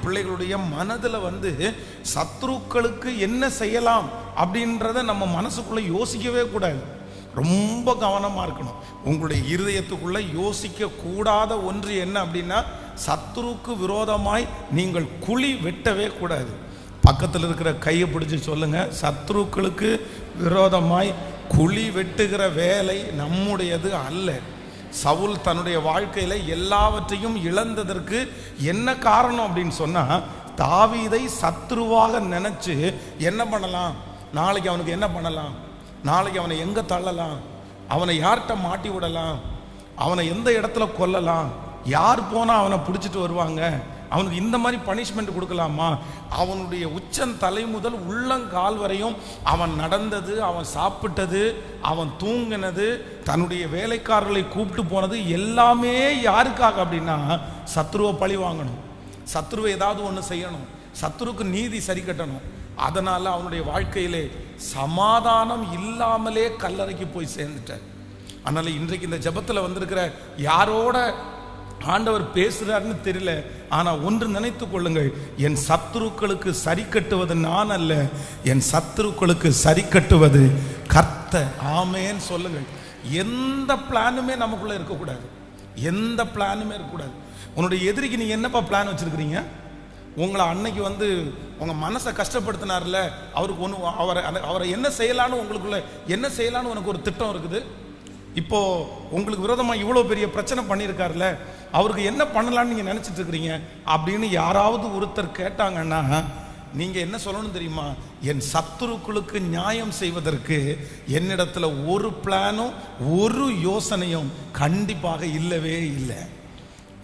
பிள்ளைகளுடைய மனதில் சத்துருக்களுக்கு என்ன செய்யலாம் அப்படின்றத நம்ம மனசுக்குள்ள யோசிக்கவே கூடாது. ரொம்ப கவனமாக இருக்கணும். உங்களுடைய இருதயத்துக்குள்ள யோசிக்க கூடாத ஒன்று என்ன அப்படின்னா, சத்துருக்கு விரோதமாய் நீங்கள் குழி வெட்டவே கூடாது. பக்கத்தில் இருக்கிற கையை பிடிச்சி சொல்லுங்க, சத்துருக்களுக்கு விரோதமாய் குழி வெட்டுகிற வேலை நம்முடையது அல்ல. சவுல் தன்னுடைய வாழ்க்கையில எல்லாவற்றையும் இழந்ததற்கு என்ன காரணம் அப்படின்னு சொன்னா, தாவீதை சத்ருவாக நினைச்சு என்ன பண்ணலாம், நாளைக்கு அவனுக்கு என்ன பண்ணலாம், நாளைக்கு அவனை எங்க தள்ளலாம், அவனை யார்கிட்ட மாட்டி விடலாம், அவனை எந்த இடத்துல கொல்லலாம், யார் போனா அவனை பிடிச்சிட்டு வருவாங்க, அவனுக்கு இந்த மாதிரி பனிஷ்மெண்ட் கொடுக்கலாமா, அவனுடைய உச்சன் தலை முதல் உள்ளங்கால் வரையும் அவன் நடந்தது, அவன் சாப்பிட்டது, அவன் தூங்கினது, தன்னுடைய வேலைக்காரர்களை கூப்பிட்டு போனது எல்லாமே யாருக்காக அப்படின்னா, சத்ருவை பழி வாங்கணும், சத்ருவை ஏதாவது ஒன்று செய்யணும், சத்ருக்கு நீதி சரி கட்டணும். அதனால அவனுடைய வாழ்க்கையிலே சமாதானம் இல்லாமலே கல்லறைக்கு போய் சேர்ந்துட்டார். அதனால இன்றைக்கு இந்த ஜெபத்தில் வந்திருக்கிற யாரோட ஆண்டவர் பேசுறாருன்னு தெரியல, ஆனா ஒன்று நினைத்து கொள்ளுங்கள், என் சத்துருக்களுக்கு சரி கட்டுவது நான் அல்ல, என் சத்துருக்களுக்கு சரி கட்டுவது கர்த்தர். ஆமென் சொல்லுங்கள். எந்த பிளானுமே நமக்குள்ள இருக்கக்கூடாது, எந்த பிளானுமே இருக்கக்கூடாது. உன்னுடைய எதிரிக்கு நீங்க என்னப்பா பிளான் வச்சிருக்கிறீங்க? உங்களை அன்னைக்கு உங்க மனசை கஷ்டப்படுத்தினார்ல, அவருக்கு அவரை என்ன செய்யலான்னு, உங்களுக்குள்ள என்ன செய்யலான்னு உனக்கு ஒரு திட்டம் இருக்குது. இப்போ உங்களுக்கு விரோதமாக இவ்வளோ பெரிய பிரச்சனை பண்ணியிருக்காருல, அவருக்கு என்ன பண்ணலான்னு நீங்கள் நினச்சிட்டு இருக்கிறீங்க அப்படின்னு யாராவது ஒருத்தர் கேட்டாங்கன்னா, நீங்கள் என்ன சொல்லணும் தெரியுமா, என் சத்துருக்களுக்கு நியாயம் செய்வதற்கு என்னிடத்துல ஒரு பிளானும் ஒரு யோசனையும் கண்டிப்பாக இல்லவே இல்லை.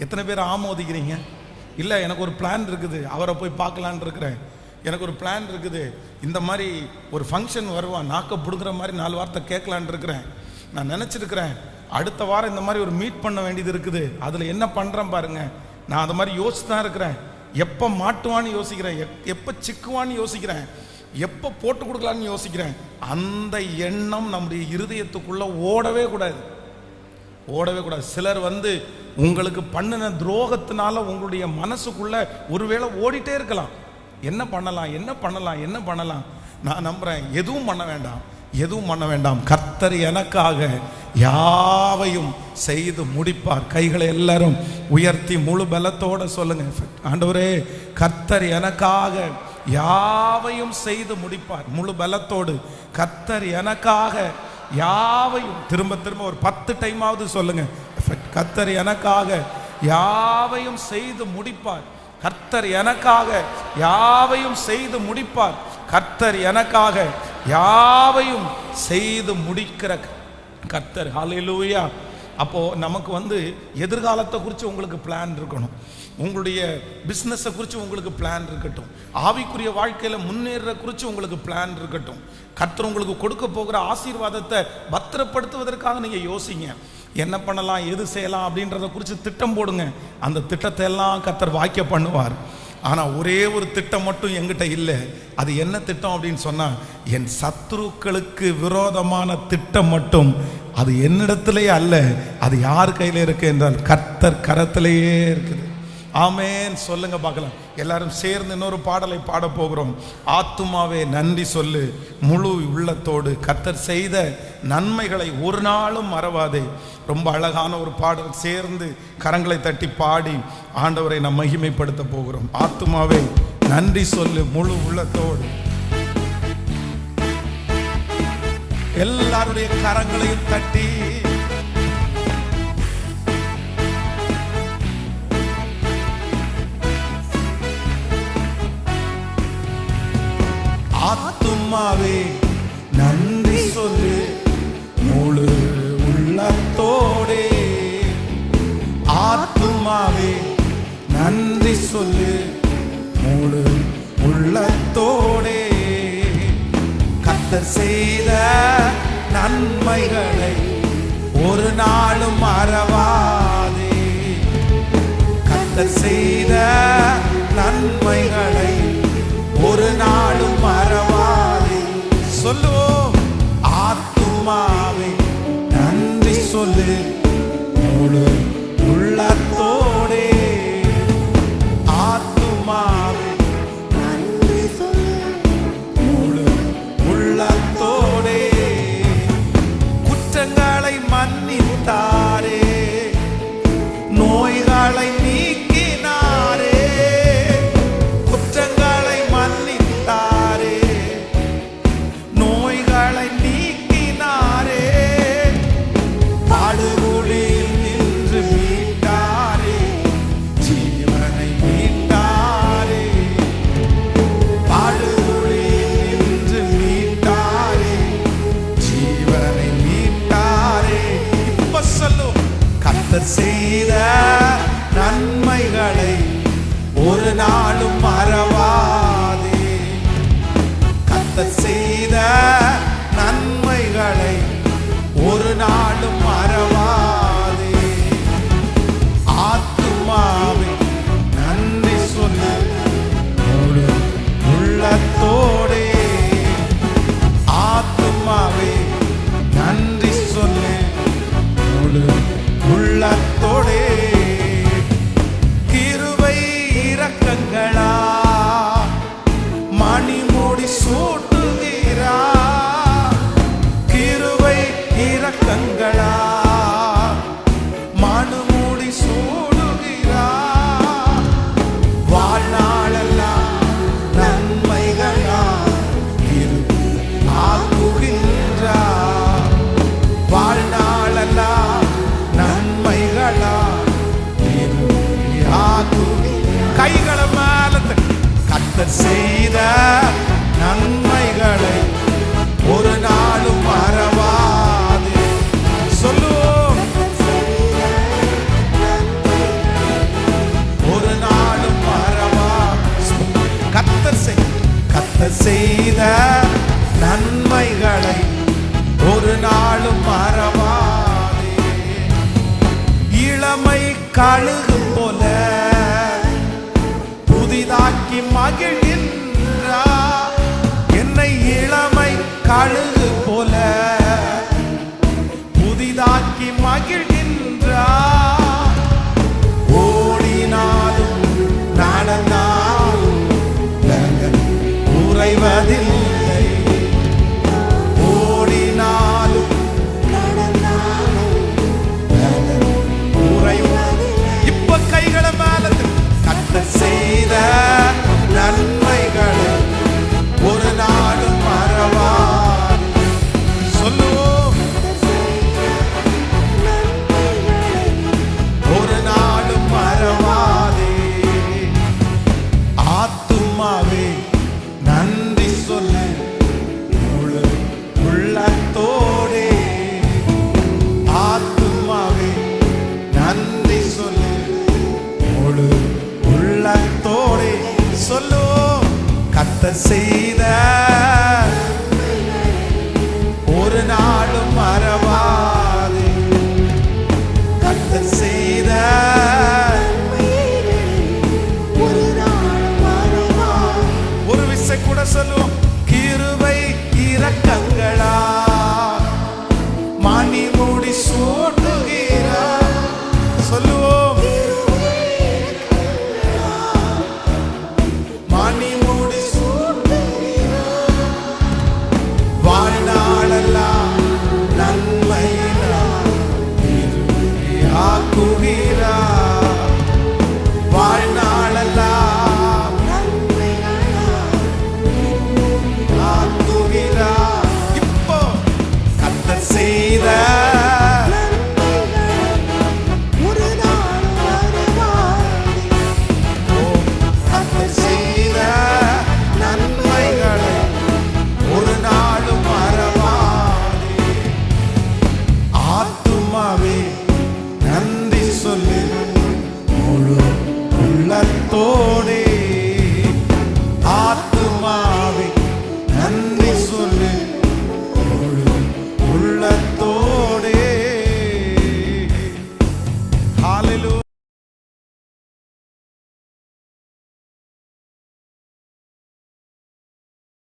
எத்தனை பேர் ஆமோதிக்கிறீங்க? இல்லை, எனக்கு ஒரு பிளான் இருக்குது, அவரை போய் பார்க்கலான் இருக்கிறேன், எனக்கு ஒரு பிளான் இருக்குது, இந்த மாதிரி ஒரு ஃபங்க்ஷன் வருவான், நாக்க பிடுங்குற மாதிரி 4 வார்த்தை கேட்கலான் இருக்கிறேன், நான் நினச்சிருக்கிறேன், அடுத்த வாரம் இந்த மாதிரி ஒரு மீட் பண்ண வேண்டியது இருக்குது, அதில் என்ன பண்ணுறேன் பாருங்க, நான் அந்த மாதிரி யோசிச்சு தான் இருக்கிறேன், எப்போ மாட்டுவான்னு யோசிக்கிறேன், எப்போ சிக்குவான்னு யோசிக்கிறேன், எப்போ போட்டு கொடுக்கலான்னு யோசிக்கிறேன். அந்த எண்ணம் நம்முடைய இருதயத்துக்குள்ள ஓடவே கூடாது, ஓடவே கூடாது. சிலர் உங்களுக்கு பண்ணின துரோகத்தினால உங்களுடைய மனசுக்குள்ள ஒருவேளை ஓடிட்டே இருக்கலாம், என்ன பண்ணலாம் என்ன பண்ணலாம் என்ன பண்ணலாம். நான் நம்புறேன், எதுவும் பண்ண வேண்டாம், எதுவும் பண்ண வேண்டாம். கர்த்தர் எனக்காக யாவையும் செய்து முடிப்பார். கைகளை எல்லாரும் உயர்த்தி முழு பலத்தோட சொல்லுங்க, ஆண்டவரே கர்த்தர் எனக்காக யாவையும் செய்து முடிப்பார். முழு பலத்தோடு கர்த்தர் எனக்காக யாவையும், திரும்ப திரும்ப ஒரு 10 டைமாவது சொல்லுங்க, கர்த்தர் எனக்காக யாவையும் செய்து முடிப்பார். கர்த்தர் எனக்காக யாவையும் செய்து முடிப்பார். கர்த்தர் எனக்காக யாவையும் செய்து முடிக்கிற கர்த்தர். ஹல்லேலூயா. அப்போ நமக்கு எதிர்காலத்தை குறித்து உங்களுக்கு பிளான் இருக்கணும், உங்களுடைய பிஸ்னஸை குறித்து உங்களுக்கு பிளான் இருக்கட்டும், ஆவிக்குரிய வாழ்க்கையில் முன்னேற குறித்து உங்களுக்கு பிளான் இருக்கட்டும். கர்த்தர் உங்களுக்கு கொடுக்க போகிற ஆசீர்வாதத்தை பத்திரப்படுத்துவதற்காக நீங்கள் யோசிங்க, என்ன பண்ணலாம் எது செய்யலாம் அப்படின்றத குறித்து திட்டம் போடுங்க. அந்த திட்டத்தை எல்லாம் கர்த்தர் வாய்க்க பண்ணுவார். ஆனால் ஒரே ஒரு திட்டம் மட்டும் என்கிட்ட இல்லை. அது என்ன திட்டம் அப்படின்னு சொன்னால், என் சத்துருக்களுக்கு விரோதமான திட்டம் மட்டும் அது என்னிடத்திலேயே அல்ல, அது யார் கையில் இருக்கு என்றால் கர்த்தர் கரத்திலேயே இருக்குது. ஆமென் சொல்லுங்க பார்க்கலாம். எல்லாரும் சேர்ந்து இன்னொரு பாடலை பாட போகிறோம். ஆத்துமாவே நன்றி சொல்லு முழு உள்ளத்தோடு, கர்த்தர் செய்த நன்மைகளை ஒரு நாளும் மறவாதே. ரொம்ப அழகான ஒரு பாடல், சேர்ந்து கரங்களை தட்டி பாடி ஆண்டவரை நாம் மகிமைப்படுத்த போகிறோம். ஆத்துமாவே நன்றி சொல்லு முழு உள்ளத்தோடு. எல்லாருடைய கரங்களையும் தட்டி ஆத்துமாவே நன்றி சொல்லு முழு உள்ளத்தோடே. ஆத்துமாவே நன்றி சொல்லு முழு உள்ளத்தோடே. கர்த்தர் செய்த நன்மைகளை ஒரு நாளும் மறவாதே. கர்த்தர் செய்த நன்மைகளை ஒரு நாளும் மறவாதே. சொல்லுவோம், ஆத்துமாவே நன்றி சொல்லு முழு உள்ளத்தோடே. ஆத்துமா குறைகளை நீக்கினாரே, குற்றங்களை மன்னித்தாரே, நோய்களை நீக்கினாரே, பாடுகுழியில் நின்று மீட்டாரே, ஜீவனை மீட்டாரே, பாடுகுழியில் நின்று மீட்டாரே, ஜீவனை மீட்டாரே. இப்ப சொல்லும், கர்த்தர் செய்த நன்மைகளை ஒரு நாளும் மறவாதே, கர்த்தர் செய்த நன்மைகளை ஒரு நாளும் மறவாதே. ஆத்துமாவே நன்றி சொல்லு முழு உள்ளத்தோடே, ஆத்துமாவே நன்றி சொல்லு முழு உள்ளத்தோடே. கிருபை இரக்கங்களா மணிமுடி சூட்டுகிறா, கிருபை இரக்கங்களா மணிமுடி சூடுகிறா, வாழ்நாளெல்லாம் நன்மைகளா கிருபை ஆக்குகின்றா, வாழ்நாளெல்லாம் நன்மைகளா கிருபை ஆக்குகின்றா. கைகளை மேல கர்த்தர் செய்த நன்மைகளை ஒரு நாளும் மறவாது. சொல்லுவோம், ஒரு நாளும் மறவாது. கர்த்தர் செய்த நன்மைகளை ஒரு நாளும் மறவாதே. இளமை கழுகு போல புதிதாக்கி மகிழ்கின்றா, என்னை இளமை கழுகு